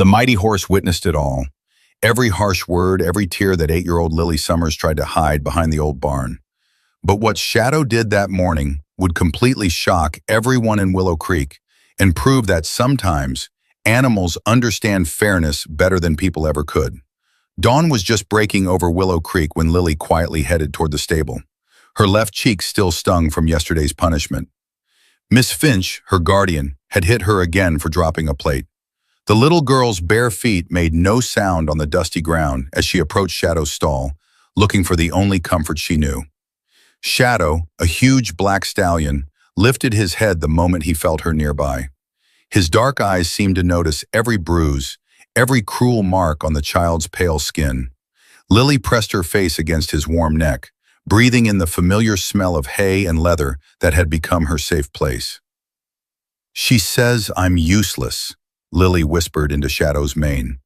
The mighty horse witnessed it all. Every harsh word, every tear that 8-year-old Lily Summers tried to hide behind the old barn. But what Shadow did that morning would completely shock everyone in Willow Creek and prove that sometimes animals understand fairness better than people ever could. Dawn was just breaking over Willow Creek when Lily quietly headed toward the stable. Her left cheek still stung from yesterday's punishment. Miss Finch, her guardian, had hit her again for dropping a plate. The little girl's bare feet made no sound on the dusty ground as she approached Shadow's stall, looking for the only comfort she knew. Shadow, a huge black stallion, lifted his head the moment he felt her nearby. His dark eyes seemed to notice every bruise, every cruel mark on the child's pale skin. Lily pressed her face against his warm neck, breathing in the familiar smell of hay and leather that had become her safe place. "She says I'm useless," Lily whispered into Shadow's mane.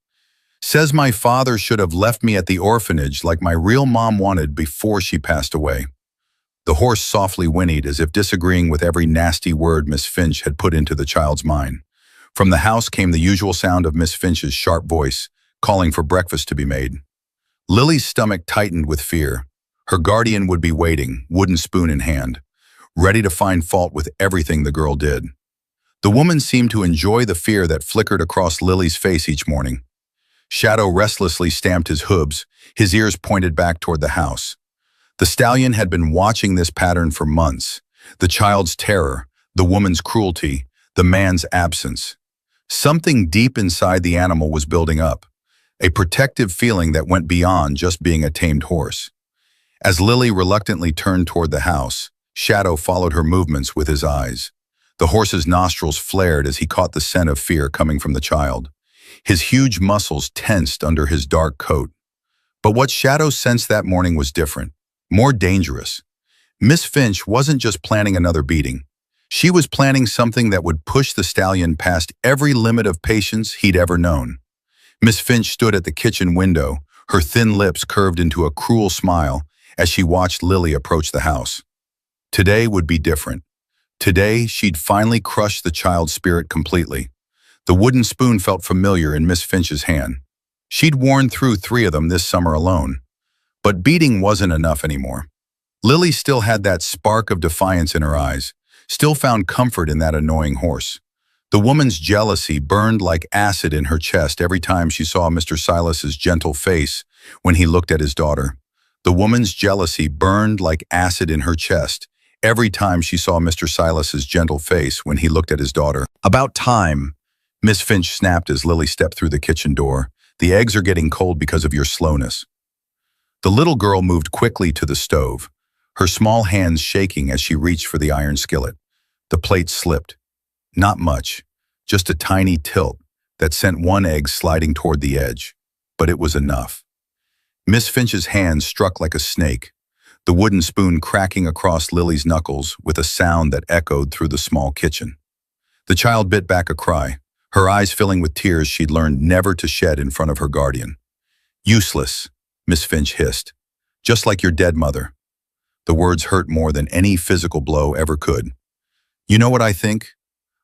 "Says my father should have left me at the orphanage like my real mom wanted before she passed away." The horse softly whinnied as if disagreeing with every nasty word Miss Finch had put into the child's mind. From the house came the usual sound of Miss Finch's sharp voice, calling for breakfast to be made. Lily's stomach tightened with fear. Her guardian would be waiting, wooden spoon in hand, ready to find fault with everything the girl did. The woman seemed to enjoy the fear that flickered across Lily's face each morning. Shadow restlessly stamped his hooves, his ears pointed back toward the house. The stallion had been watching this pattern for months. The child's terror, the woman's cruelty, the man's absence. Something deep inside the animal was building up, a protective feeling that went beyond just being a tamed horse. As Lily reluctantly turned toward the house, Shadow followed her movements with his eyes. The horse's nostrils flared as he caught the scent of fear coming from the child. His huge muscles tensed under his dark coat. But what Shadow sensed that morning was different, more dangerous. Miss Finch wasn't just planning another beating. She was planning something that would push the stallion past every limit of patience he'd ever known. Miss Finch stood at the kitchen window, her thin lips curved into a cruel smile as she watched Lily approach the house. Today would be different. Today, she'd finally crushed the child's spirit completely. The wooden spoon felt familiar in Miss Finch's hand. She'd worn through 3 of them this summer alone. But beating wasn't enough anymore. Lily still had that spark of defiance in her eyes, still found comfort in that annoying horse. The woman's jealousy burned like acid in her chest every time she saw Mr. Silas's gentle face when he looked at his daughter. The woman's jealousy burned like acid in her chest every time she saw Mr. Silas's gentle face when he looked at his daughter. "About time," Miss Finch snapped as Lily stepped through the kitchen door. "The eggs are getting cold because of your slowness." The little girl moved quickly to the stove, her small hands shaking as she reached for the iron skillet. The plate slipped. Not much, just a tiny tilt that sent one egg sliding toward the edge. But it was enough. Miss Finch's hand struck like a snake, the wooden spoon cracking across Lily's knuckles with a sound that echoed through the small kitchen. The child bit back a cry, her eyes filling with tears she'd learned never to shed in front of her guardian. "Useless," Miss Finch hissed. "Just like your dead mother." The words hurt more than any physical blow ever could. "You know what I think?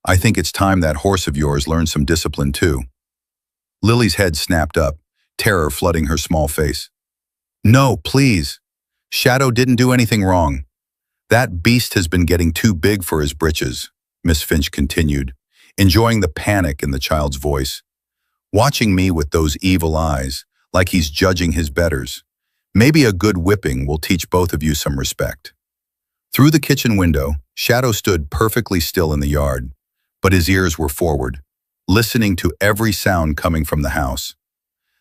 I think it's time that horse of yours learned some discipline too." Lily's head snapped up, terror flooding her small face. "No, please. Shadow didn't do anything wrong. That beast has been getting too big for his britches," Miss Finch continued, enjoying the panic in the child's voice. "Watching me with those evil eyes, like he's judging his betters. Maybe a good whipping will teach both of you some respect." Through the kitchen window, Shadow stood perfectly still in the yard, but his ears were forward, listening to every sound coming from the house.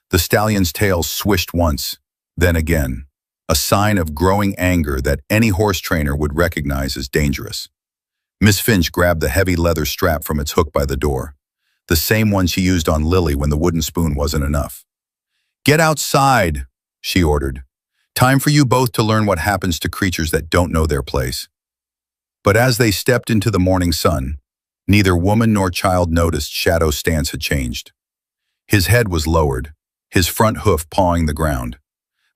The stallion's tail swished once, then again, a sign of growing anger that any horse trainer would recognize as dangerous. Miss Finch grabbed the heavy leather strap from its hook by the door, the same one she used on Lily when the wooden spoon wasn't enough. "Get outside," she ordered. "Time for you both to learn what happens to creatures that don't know their place." But as they stepped into the morning sun, neither woman nor child noticed Shadow's stance had changed. His head was lowered, his front hoof pawing the ground.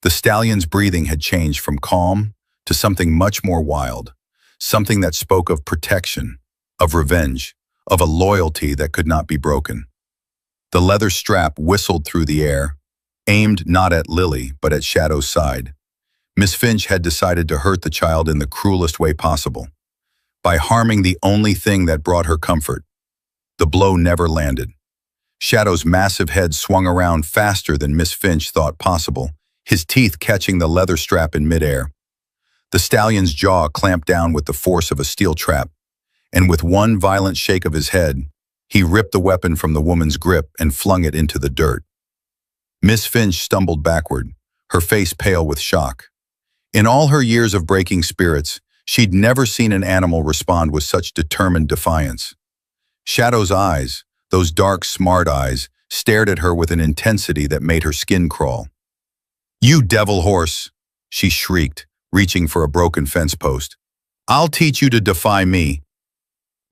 The stallion's breathing had changed from calm to something much more wild, something that spoke of protection, of revenge, of a loyalty that could not be broken. The leather strap whistled through the air, aimed not at Lily, but at Shadow's side. Miss Finch had decided to hurt the child in the cruelest way possible, by harming the only thing that brought her comfort. The blow never landed. Shadow's massive head swung around faster than Miss Finch thought possible, his teeth catching the leather strap in midair. The stallion's jaw clamped down with the force of a steel trap, and with one violent shake of his head, he ripped the weapon from the woman's grip and flung it into the dirt. Miss Finch stumbled backward, her face pale with shock. In all her years of breaking spirits, she'd never seen an animal respond with such determined defiance. Shadow's eyes, those dark, smart eyes, stared at her with an intensity that made her skin crawl. "You devil horse!" she shrieked, reaching for a broken fence post. "I'll teach you to defy me."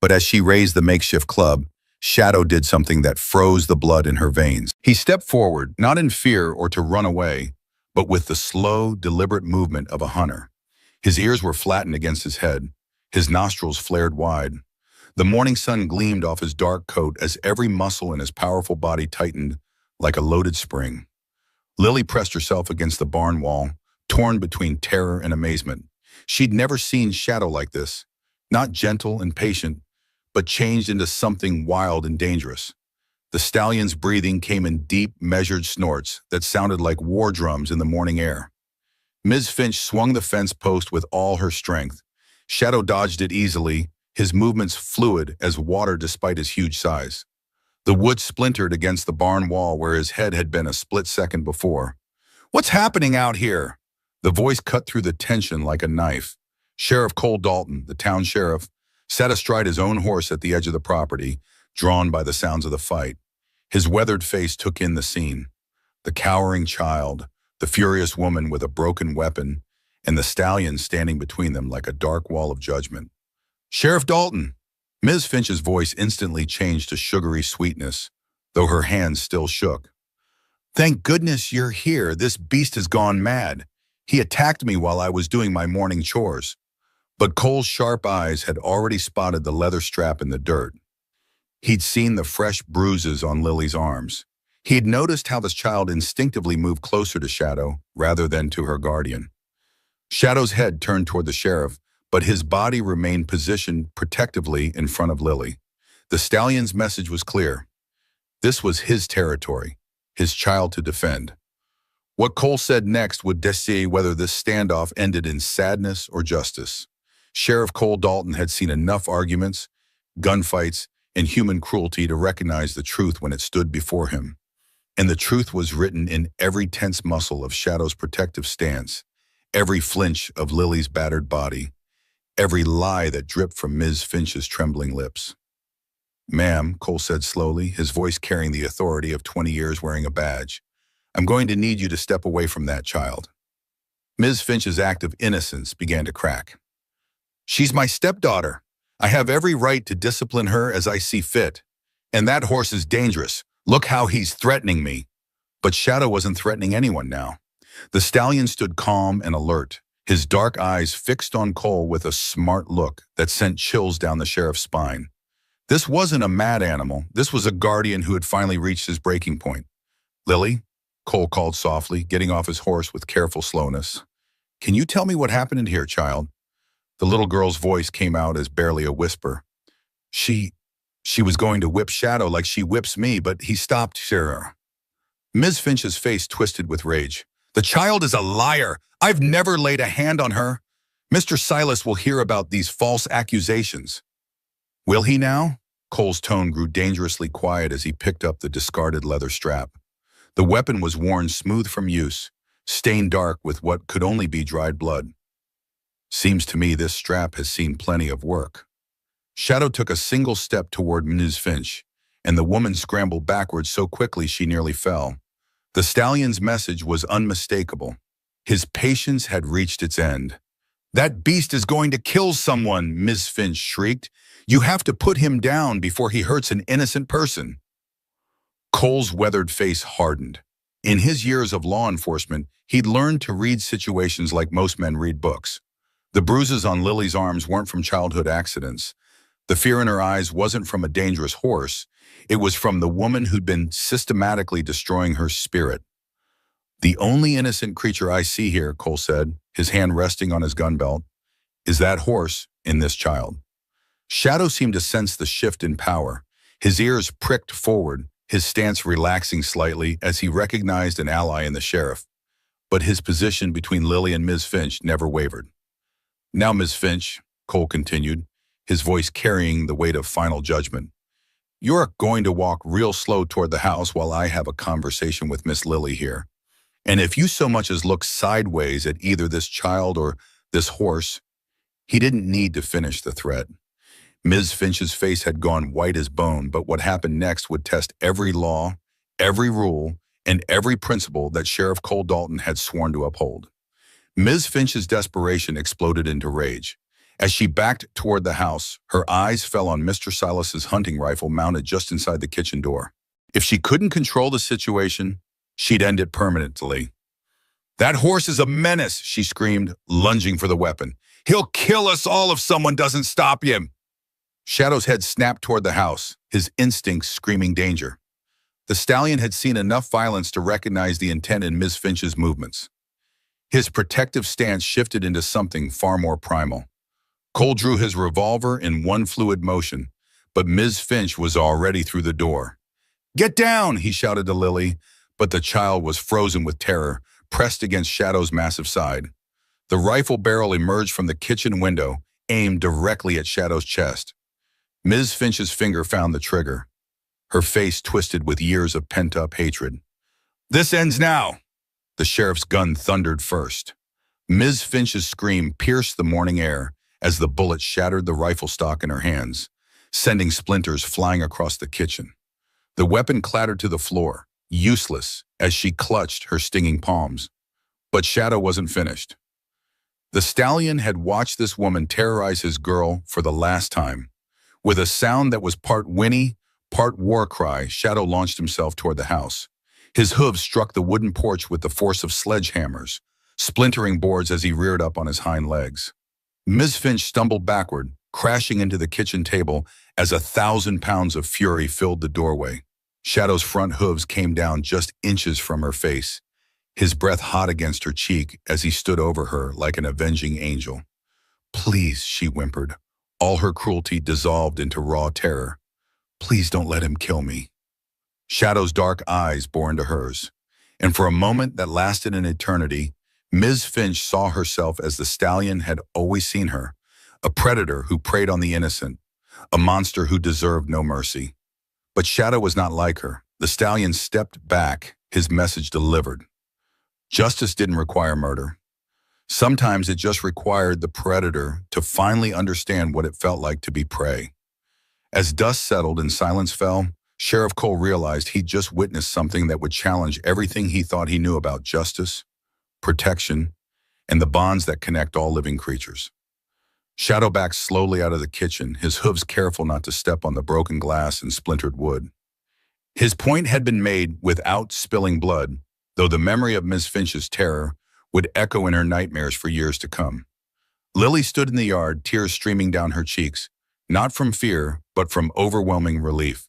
But as she raised the makeshift club, Shadow did something that froze the blood in her veins. He stepped forward, not in fear or to run away, but with the slow, deliberate movement of a hunter. His ears were flattened against his head. His nostrils flared wide. The morning sun gleamed off his dark coat as every muscle in his powerful body tightened like a loaded spring. Lily pressed herself against the barn wall, torn between terror and amazement. She'd never seen Shadow like this, not gentle and patient, but changed into something wild and dangerous. The stallion's breathing came in deep, measured snorts that sounded like war drums in the morning air. Ms. Finch swung the fence post with all her strength. Shadow dodged it easily, his movements fluid as water despite his huge size. The wood splintered against the barn wall where his head had been a split second before. "What's happening out here?" The voice cut through the tension like a knife. Sheriff Cole Dalton, the town sheriff, sat astride his own horse at the edge of the property, drawn by the sounds of the fight. His weathered face took in the scene. The cowering child, the furious woman with a broken weapon, and the stallion standing between them like a dark wall of judgment. "Sheriff Dalton!" Ms. Finch's voice instantly changed to sugary sweetness, though her hands still shook. "Thank goodness you're here. This beast has gone mad. He attacked me while I was doing my morning chores." But Cole's sharp eyes had already spotted the leather strap in the dirt. He'd seen the fresh bruises on Lily's arms. He had noticed how this child instinctively moved closer to Shadow rather than to her guardian. Shadow's head turned toward the sheriff, but his body remained positioned protectively in front of Lily. The stallion's message was clear. This was his territory, his child to defend. What Cole said next would decide whether this standoff ended in sadness or justice. Sheriff Cole Dalton had seen enough arguments, gunfights, and human cruelty to recognize the truth when it stood before him. And the truth was written in every tense muscle of Shadow's protective stance, every flinch of Lily's battered body, every lie that dripped from Ms. Finch's trembling lips. "Ma'am," Cole said slowly, his voice carrying the authority of 20 years wearing a badge, "I'm going to need you to step away from that child." Ms. Finch's act of innocence began to crack. "She's my stepdaughter. I have every right to discipline her as I see fit. And that horse is dangerous. Look how he's threatening me." But Shadow wasn't threatening anyone now. The stallion stood calm and alert, his dark eyes fixed on Cole with a smart look that sent chills down the sheriff's spine. This wasn't a mad animal. This was a guardian who had finally reached his breaking point. "Lily," Cole called softly, getting off his horse with careful slowness. "Can you tell me what happened in here, child?" The little girl's voice came out as barely a whisper. She was going to whip Shadow like she whips me, but he stopped her." Ms. Finch's face twisted with rage. "The child is a liar. I've never laid a hand on her. Mr. Silas will hear about these false accusations." "Will he now?" Cole's tone grew dangerously quiet as he picked up the discarded leather strap. The weapon was worn smooth from use, stained dark with what could only be dried blood. "Seems to me this strap has seen plenty of work." Shadow took a single step toward Ms. Finch, and the woman scrambled backwards so quickly she nearly fell. The stallion's message was unmistakable. His patience had reached its end. "That beast is going to kill someone," Ms. Finch shrieked. "You have to put him down before he hurts an innocent person." Cole's weathered face hardened. In his years of law enforcement, he'd learned to read situations like most men read books. The bruises on Lily's arms weren't from childhood accidents. The fear in her eyes wasn't from a dangerous horse. It was from the woman who'd been systematically destroying her spirit. "The only innocent creature I see here," Cole said, his hand resting on his gun belt, "is that horse in this child." Shadow seemed to sense the shift in power. His ears pricked forward, his stance relaxing slightly as he recognized an ally in the sheriff. But his position between Lily and Ms. Finch never wavered. "Now, Ms. Finch," Cole continued, his voice carrying the weight of final judgment, "you're going to walk real slow toward the house while I have a conversation with Miss Lily here. And if you so much as look sideways at either this child or this horse—" He didn't need to finish the threat. Ms. Finch's face had gone white as bone, but what happened next would test every law, every rule, and every principle that Sheriff Cole Dalton had sworn to uphold. Ms. Finch's desperation exploded into rage. As she backed toward the house, her eyes fell on Mr. Silas's hunting rifle mounted just inside the kitchen door. If she couldn't control the situation, she'd end it permanently. "That horse is a menace," she screamed, lunging for the weapon. "He'll kill us all if someone doesn't stop him." Shadow's head snapped toward the house, his instincts screaming danger. The stallion had seen enough violence to recognize the intent in Ms. Finch's movements. His protective stance shifted into something far more primal. Cole drew his revolver in one fluid motion, but Ms. Finch was already through the door. "Get down!" he shouted to Lily, but the child was frozen with terror, pressed against Shadow's massive side. The rifle barrel emerged from the kitchen window, aimed directly at Shadow's chest. Ms. Finch's finger found the trigger, her face twisted with years of pent-up hatred. "This ends now!" The sheriff's gun thundered first. Ms. Finch's scream pierced the morning air as the bullet shattered the rifle stock in her hands, sending splinters flying across the kitchen. The weapon clattered to the floor, useless, as she clutched her stinging palms. But Shadow wasn't finished. The stallion had watched this woman terrorize his girl for the last time. With a sound that was part whinny, part war cry, Shadow launched himself toward the house. His hooves struck the wooden porch with the force of sledgehammers, splintering boards as he reared up on his hind legs. Ms. Finch stumbled backward, crashing into the kitchen table as 1,000 pounds of fury filled the doorway. Shadow's front hooves came down just inches from her face, his breath hot against her cheek as he stood over her like an avenging angel. "Please," she whimpered, all her cruelty dissolved into raw terror. "Please don't let him kill me." Shadow's dark eyes bore into hers, and for a moment that lasted an eternity, Ms. Finch saw herself as the stallion had always seen her, a predator who preyed on the innocent, a monster who deserved no mercy. But Shadow was not like her. The stallion stepped back, his message delivered. Justice didn't require murder. Sometimes it just required the predator to finally understand what it felt like to be prey. As dust settled and silence fell, Sheriff Cole realized he'd just witnessed something that would challenge everything he thought he knew about justice, protection, and the bonds that connect all living creatures. Shadow backed slowly out of the kitchen, his hooves careful not to step on the broken glass and splintered wood. His point had been made without spilling blood, though the memory of Ms. Finch's terror would echo in her nightmares for years to come. Lily stood in the yard, tears streaming down her cheeks, not from fear, but from overwhelming relief.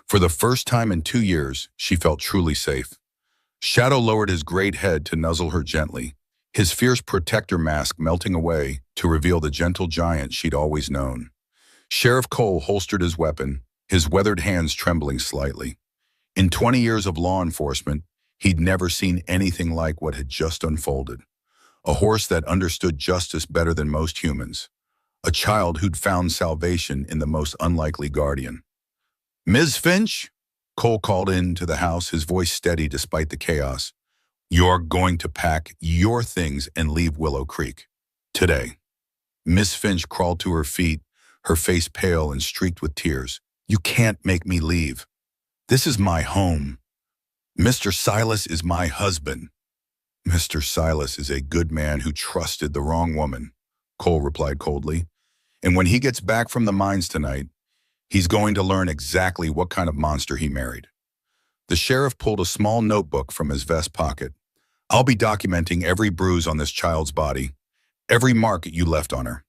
For the first time in 2 years, she felt truly safe. Shadow lowered his great head to nuzzle her gently, his fierce protector mask melting away to reveal the gentle giant she'd always known. Sheriff Cole holstered his weapon, his weathered hands trembling slightly. In 20 years of law enforcement, he'd never seen anything like what had just unfolded. A horse that understood justice better than most humans. A child who'd found salvation in the most unlikely guardian. "Ms. Finch?" Cole called into the house, his voice steady despite the chaos. "You're going to pack your things and leave Willow Creek. Today." Miss Finch crawled to her feet, her face pale and streaked with tears. "You can't make me leave. This is my home. Mr. Silas is my husband." "Mr. Silas is a good man who trusted the wrong woman," Cole replied coldly. "And when he gets back from the mines tonight, he's going to learn exactly what kind of monster he married." The sheriff pulled a small notebook from his vest pocket. "I'll be documenting every bruise on this child's body, every mark you left on her."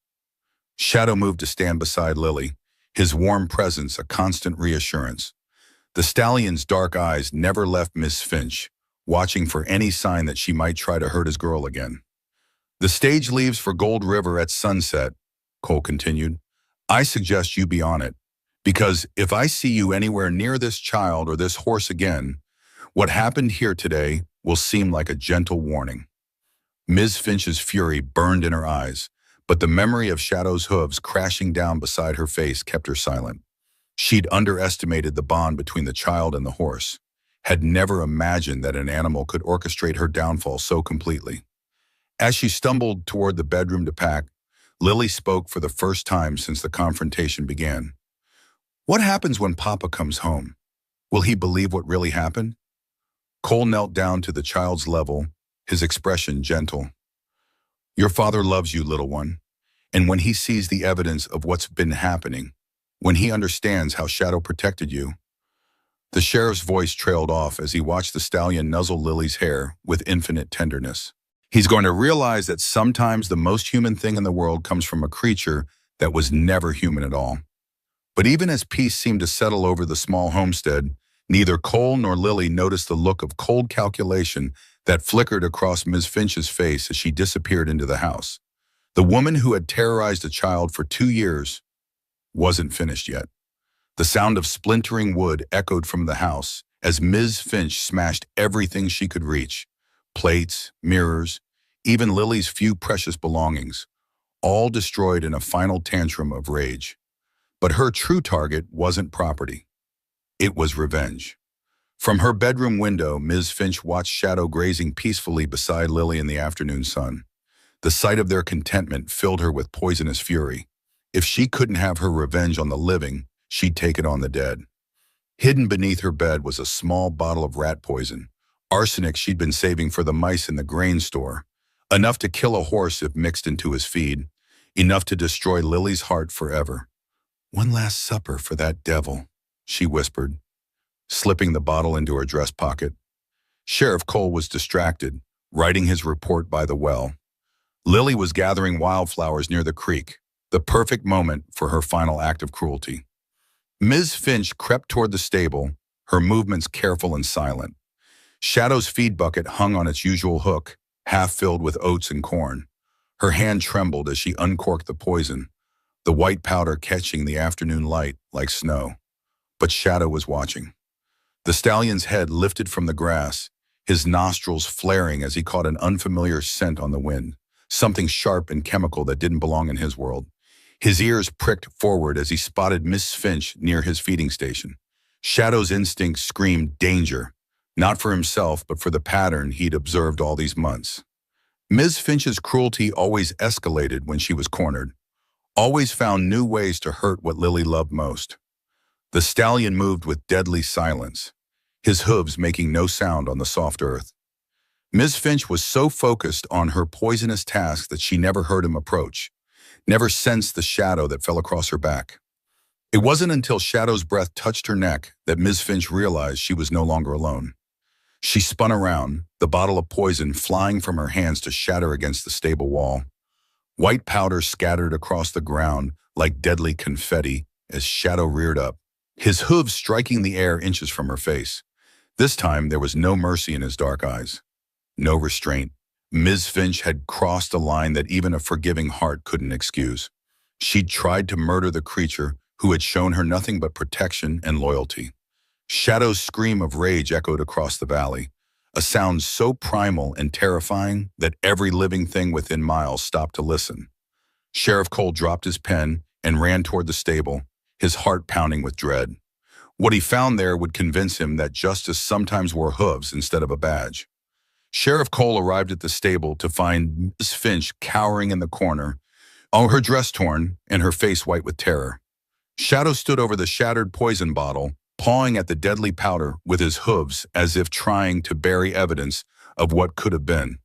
Shadow moved to stand beside Lily, his warm presence a constant reassurance. The stallion's dark eyes never left Miss Finch, watching for any sign that she might try to hurt his girl again. "The stage leaves for Gold River at sunset," Cole continued. "I suggest you be on it, because if I see you anywhere near this child or this horse again, what happened here today will seem like a gentle warning." Ms. Finch's fury burned in her eyes, but the memory of Shadow's hooves crashing down beside her face kept her silent. She'd underestimated the bond between the child and the horse, had never imagined that an animal could orchestrate her downfall so completely. As she stumbled toward the bedroom to pack, Lily spoke for the first time since the confrontation began. "What happens when Papa comes home? Will he believe what really happened?" Cole knelt down to the child's level, his expression gentle. "Your father loves you, little one, and when he sees the evidence of what's been happening, when he understands how Shadow protected you." The sheriff's voice trailed off as he watched the stallion nuzzle Lily's hair with infinite tenderness. "He's going to realize that sometimes the most human thing in the world comes from a creature that was never human at all." But even as peace seemed to settle over the small homestead, neither Cole nor Lily noticed the look of cold calculation that flickered across Ms. Finch's face as she disappeared into the house. The woman who had terrorized a child for 2 years wasn't finished yet. The sound of splintering wood echoed from the house as Ms. Finch smashed everything she could reach. Plates, mirrors, even Lily's few precious belongings, all destroyed in a final tantrum of rage. But her true target wasn't property. It was revenge. From her bedroom window, Ms. Finch watched Shadow grazing peacefully beside Lily in the afternoon sun. The sight of their contentment filled her with poisonous fury. If she couldn't have her revenge on the living, she'd take it on the dead. Hidden beneath her bed was a small bottle of rat poison, arsenic she'd been saving for the mice in the grain store, enough to kill a horse if mixed into his feed, enough to destroy Lily's heart forever. "One last supper for that devil," she whispered, slipping the bottle into her dress pocket. Sheriff Cole was distracted, writing his report by the well. Lily was gathering wildflowers near the creek, the perfect moment for her final act of cruelty. Ms. Finch crept toward the stable, her movements careful and silent. Shadow's feed bucket hung on its usual hook, half filled with oats and corn. Her hand trembled as she uncorked the poison, the white powder catching the afternoon light like snow. But Shadow was watching. The stallion's head lifted from the grass, his nostrils flaring as he caught an unfamiliar scent on the wind, something sharp and chemical that didn't belong in his world. His ears pricked forward as he spotted Miss Finch near his feeding station. Shadow's instinct screamed danger, not for himself, but for the pattern he'd observed all these months. Ms. Finch's cruelty always escalated when she was cornered, always found new ways to hurt what Lily loved most. The stallion moved with deadly silence, his hooves making no sound on the soft earth. Ms. Finch was so focused on her poisonous task that she never heard him approach, never sensed the shadow that fell across her back. It wasn't until Shadow's breath touched her neck that Ms. Finch realized she was no longer alone. She spun around, the bottle of poison flying from her hands to shatter against the stable wall. White powder scattered across the ground like deadly confetti as Shadow reared up, his hooves striking the air inches from her face. This time there was no mercy in his dark eyes, no restraint. Ms. Finch had crossed a line that even a forgiving heart couldn't excuse. She'd tried to murder the creature who had shown her nothing but protection and loyalty. Shadow's scream of rage echoed across the valley, a sound so primal and terrifying that every living thing within miles stopped to listen. Sheriff Cole dropped his pen and ran toward the stable, his heart pounding with dread. What he found there would convince him that justice sometimes wore hooves instead of a badge. Sheriff Cole arrived at the stable to find Miss Finch cowering in the corner, all her dress torn and her face white with terror. Shadow stood over the shattered poison bottle, pawing at the deadly powder with his hooves as if trying to bury evidence of what could have been.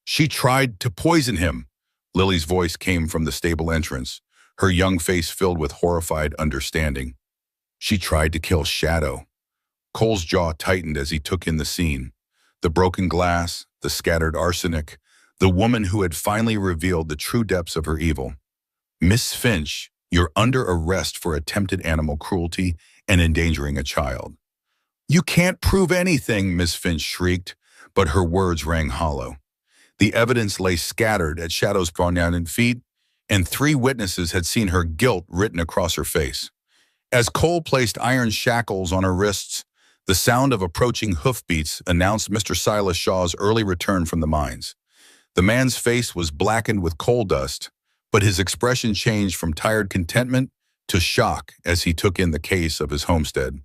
"She tried to poison him," Lily's voice came from the stable entrance, her young face filled with horrified understanding. "She tried to kill Shadow." Cole's jaw tightened as he took in the scene. The broken glass, the scattered arsenic, the woman who had finally revealed the true depths of her evil. Miss Finch, You're under arrest for attempted animal cruelty and endangering a child." "You can't prove anything," Miss Finch shrieked, but her words rang hollow. The evidence lay scattered at Shadow's prominent feet, and 3 witnesses had seen her guilt written across her face. As Cole placed iron shackles on her wrists, the sound of approaching hoofbeats announced Mr. Silas Shaw's early return from the mines. The man's face was blackened with coal dust, but his expression changed from tired contentment to shock as he took in the case of his homestead.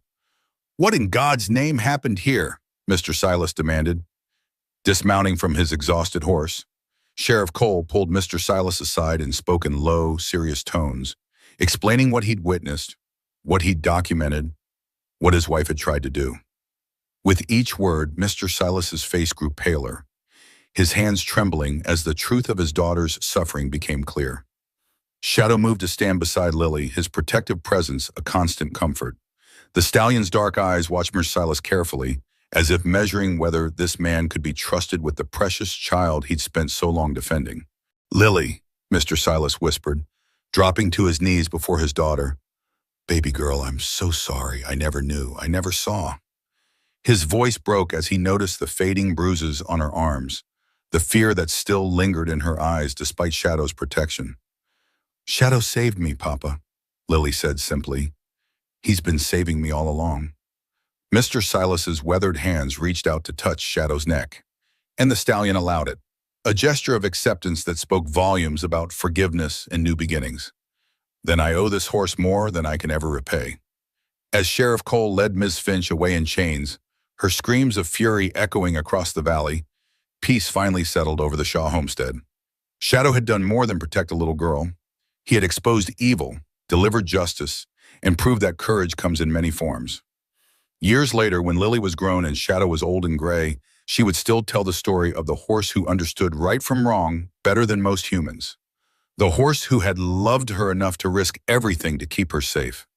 "What in God's name happened here?" Mr. Silas demanded, dismounting from his exhausted horse. Sheriff Cole pulled Mr. Silas aside and spoke in low, serious tones, explaining what he'd witnessed, what he'd documented, what his wife had tried to do. With each word, Mr. Silas's face grew paler, his hands trembling as the truth of his daughter's suffering became clear. Shadow moved to stand beside Lily, his protective presence a constant comfort. The stallion's dark eyes watched Mr. Silas carefully, as if measuring whether this man could be trusted with the precious child he'd spent so long defending. "Lily," Mr. Silas whispered, dropping to his knees before his daughter. "Baby girl, I'm so sorry. I never knew. I never saw." His voice broke as he noticed the fading bruises on her arms, the fear that still lingered in her eyes despite Shadow's protection. "Shadow saved me, Papa," Lily said simply. "He's been saving me all along." Mr. Silas's weathered hands reached out to touch Shadow's neck, and the stallion allowed it, a gesture of acceptance that spoke volumes about forgiveness and new beginnings. "Then I owe this horse more than I can ever repay." As Sheriff Cole led Ms. Finch away in chains, her screams of fury echoing across the valley, peace finally settled over the Shaw homestead. Shadow had done more than protect a little girl. He had exposed evil, delivered justice, and proved that courage comes in many forms. Years later, when Lily was grown and Shadow was old and gray, she would still tell the story of the horse who understood right from wrong better than most humans. The horse who had loved her enough to risk everything to keep her safe.